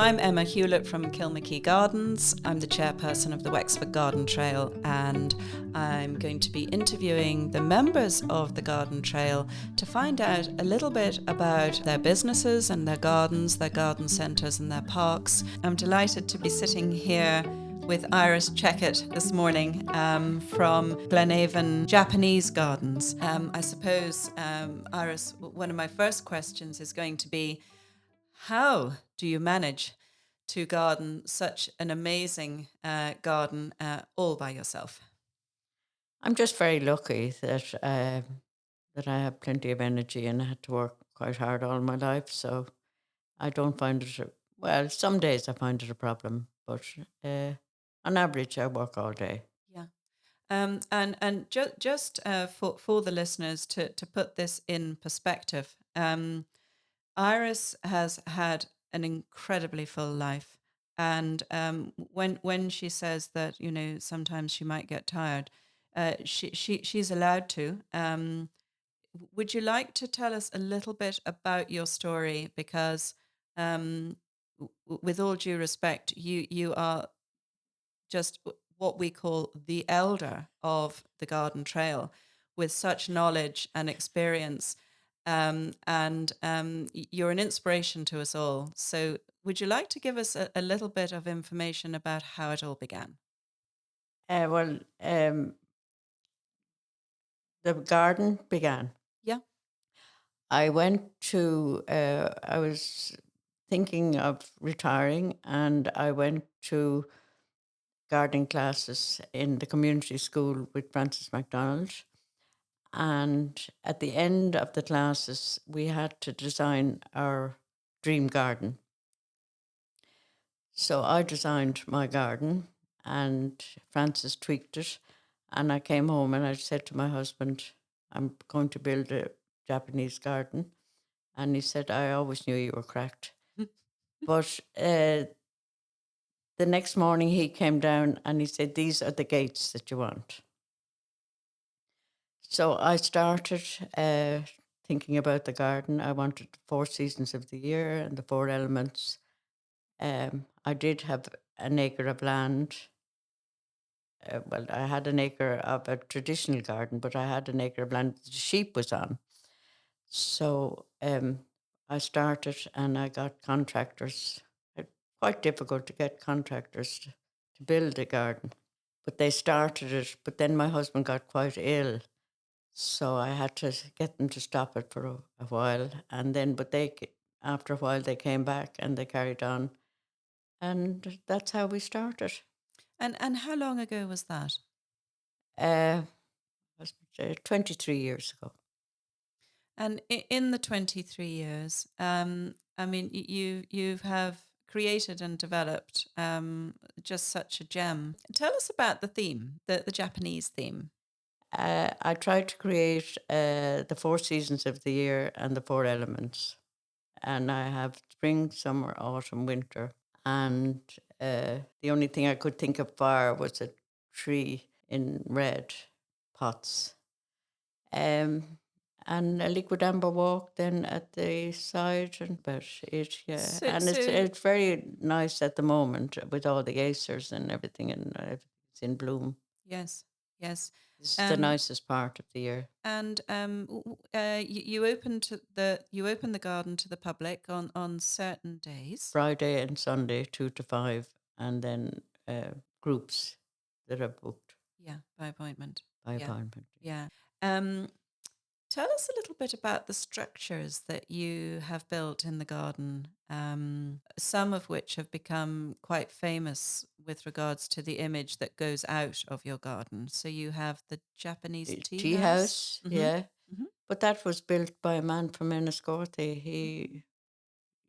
I'm Emma Hewlett from Kilmackie Gardens. I'm the chairperson of the Wexford Garden Trail, and I'm going to be interviewing the members of the Garden Trail to find out a little bit about their businesses and their gardens, their garden centres and their parks. I'm delighted to be sitting here with Iris Checkett this morning from Glenavon Japanese Gardens. I suppose, Iris, one of my first questions is going to be, how do you manage to garden such an amazing garden all by yourself? I'm just very lucky that I have plenty of energy, and I had to work quite hard all my life. So I don't find it well. Some days I find it a problem, but on average I work all day. Yeah. And just for the listeners to put this in perspective, Iris has had an incredibly full life, and when she says that sometimes she might get tired, she's allowed to. Would you like to tell us a little bit about your story? Because, with all due respect, you are just what we call the elder of the Garden Trail, with such knowledge and experience, and you're an inspiration to us all. So, would you like to give us a little bit of information about how it all began? Well, the garden began. Yeah. I was thinking of retiring, and I went to gardening classes in the community school with Francis MacDonald. And at the end of the classes, we had to design our dream garden. So I designed my garden, and Francis tweaked it. And I came home and I said to my husband, I'm going to build a Japanese garden. And he said, I always knew you were cracked. But the next morning he came down and he said, these are the gates that you want. So I started thinking about the garden. I wanted the 4 seasons of the year and the 4 elements. I did have an acre of land. Well, I had an acre of a traditional garden, but I had an acre of land that the sheep was on. So I started and I got contractors. Quite difficult to get contractors to build a garden. But they started it. But then my husband got quite ill. So I had to get them to stop it for a while. And then, after a while, they came back and they carried on. And that's how we started. And how long ago was that? Uh, was it, 23 years ago. And in the 23 years, I mean, you have created and developed just such a gem. Tell us about the theme, the Japanese theme. I tried to create the 4 seasons of the year and the 4 elements. And I have spring, summer, autumn, winter. And the only thing I could think of was a tree in red pots. Um, and a Liquidambar walk then at the side, and but it yeah, So, and so it's very nice at the moment with all the acers and everything, and it's in bloom. yes, yes. This is the Um, nicest part of the year. and you open the garden to the public on certain days. Friday and Sunday, 2 to 5, and then groups that are booked Yeah, by appointment. by Yeah, appointment. yeah. Um, Tell us a little bit about the structures that you have built in the garden, some of which have become quite famous with regards to the image that goes out of your garden. So you have the Japanese The tea tea house. house, Mm-hmm, yeah, mm-hmm. but that was built by a man from Enniscorthy. He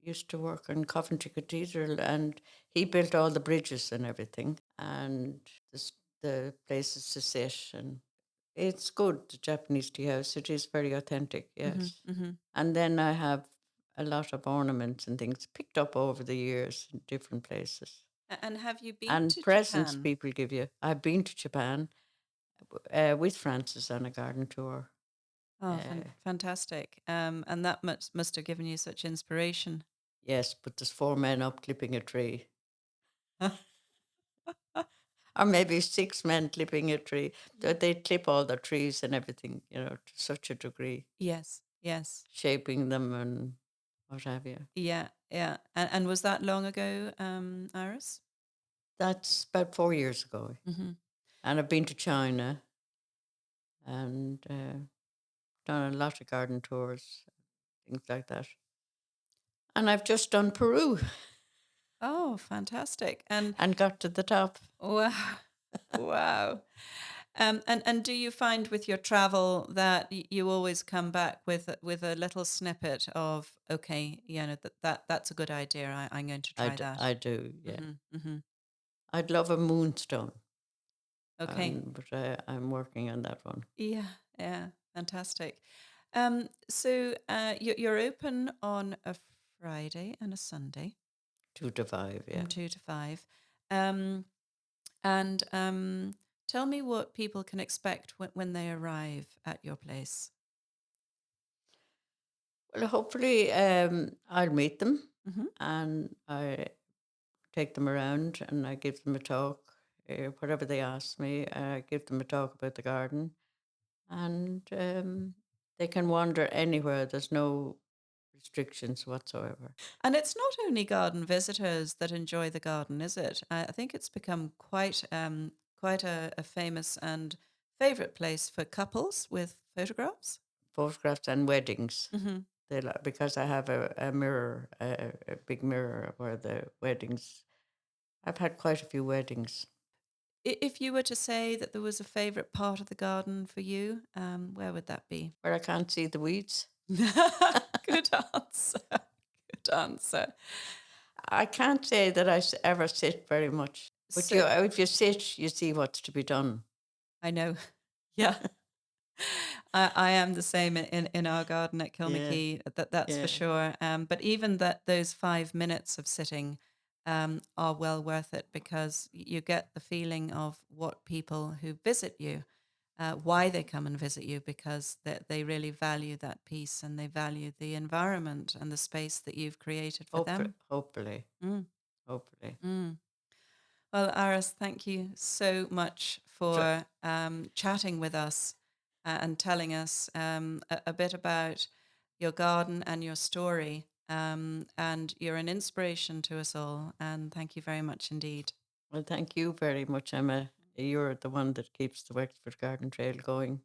used to work in Coventry Cathedral, and he built all the bridges and everything, and the places to sit, and it's good. The Japanese tea house, it is very authentic, Mm-hmm, yes. mm-hmm. And then I have a lot of ornaments and things picked up over the years in different places, And have you been and to presents Japan? people give you. I've been to Japan with Francis on a garden tour. Oh, Uh, fantastic. And that must have given you such inspiration. Yes, but there's 4 men up clipping a tree. Or maybe 6 men clipping a tree. They clip all the trees and everything, to such a degree, Yes, yes. shaping them and what have you. Yeah, yeah. And was that long ago, Iris? That's about 4 years ago. Mm-hmm. And I've been to China and done a lot of garden tours, things like that. And I've just done Peru Oh, fantastic. And and got to the top. wow, wow. And do you find with your travel that you always come back with a little snippet of, okay, that's a good idea. I'm going to try that. I do, yeah. Hmm. Hmm. I'd love a Moonstone, Okay. but I'm working on that one. Yeah, yeah, fantastic. So you're open on a Friday and a Sunday 2 to 5, from yeah. 2 to 5. Um, and tell me what people can expect when they arrive at your place. Well, hopefully, I'll meet them Hmm. and I take them around and I give them a talk, whatever they ask me. I give them a talk about the garden, and they can wander anywhere. There's no restrictions whatsoever. And it's not only garden visitors that enjoy the garden, is it? I think it's become quite a famous and favorite place for couples with photographs. Photographs and weddings. Hmm. Because I have a mirror, a big mirror where the weddings. I've had quite a few weddings If you were to say that there was a favorite part of the garden for you, where would that be? where I can't see the weeds. Good answer. Good answer. I can't say that ever sit very much, but So if you sit, you see what's to be done. I know. Yeah. I am the same in our garden at Yeah, Kilmackie, that's for yeah. sure. But even those 5 minutes of sitting are well worth it because you get the feeling of what people who visit you, why they come and visit you, because they really value that piece and they value the environment and the space that you've created for them. Hopefully, Mm, hopefully. mm. Well, Aris, thank you so much for chatting with us and telling us a bit about your garden and your story. And you're an inspiration to us all. And thank you very much indeed. Well, thank you very much, Emma. You're the one that keeps the Wexford Garden Trail going.